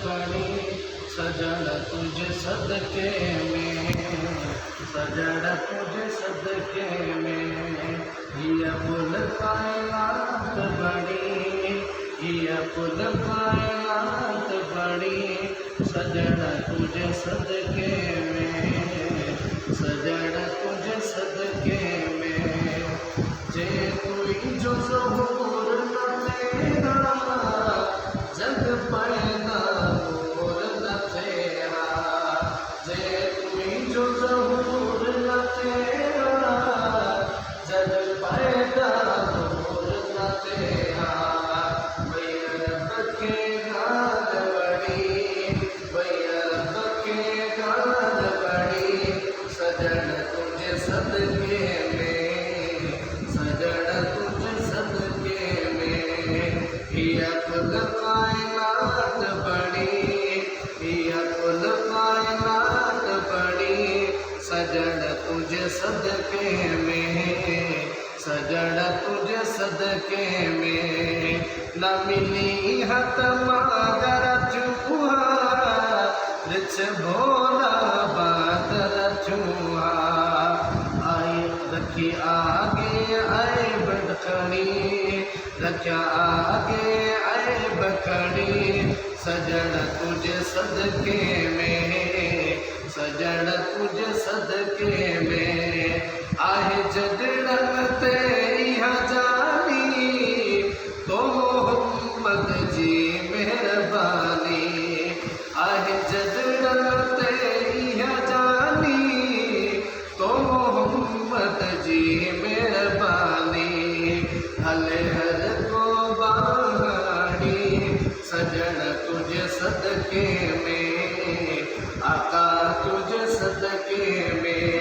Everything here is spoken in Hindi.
बड़ी सजन तुझे सदके में, सजन तुझे सदके में। ये पुल कायनात बड़ी, ये पुल कायनात बड़ी सजन तुझे सदके में, सजन तुझे सदके में। जे कोई जो ज़हूर न तेरा जग पैदा नूर न तेरा, जे कोई जो ज़हूर न तेरा जग पैदा नूर न तेरा। बैरब के गाल बड़ी, बैरब के गाल बड़ी सजन तुझे सदके में, सजन तुझे सदके में। ये कुल कायनात बड़ी, ये कुल कायनात बड़ी सजन तुझे सदके में, सजन तुझे सदके में। न मिली हत मागर चूहा रिछ भोला बादल चूहा। आई रखी आगे आए बखड़ी, रखा आगे आए बखड़ी सजन तुझे सदके में, सजन तुझे सदके में। आहे जगड़न तेरी जानी तो मोहम्मद जी मेहरबानी। आहे जगड़न तेरी जानी तो मोहम्मद जी मेहरबानी। हले हर को बाड़ी सजन तुझे सदके में, आका तुझे सदके में।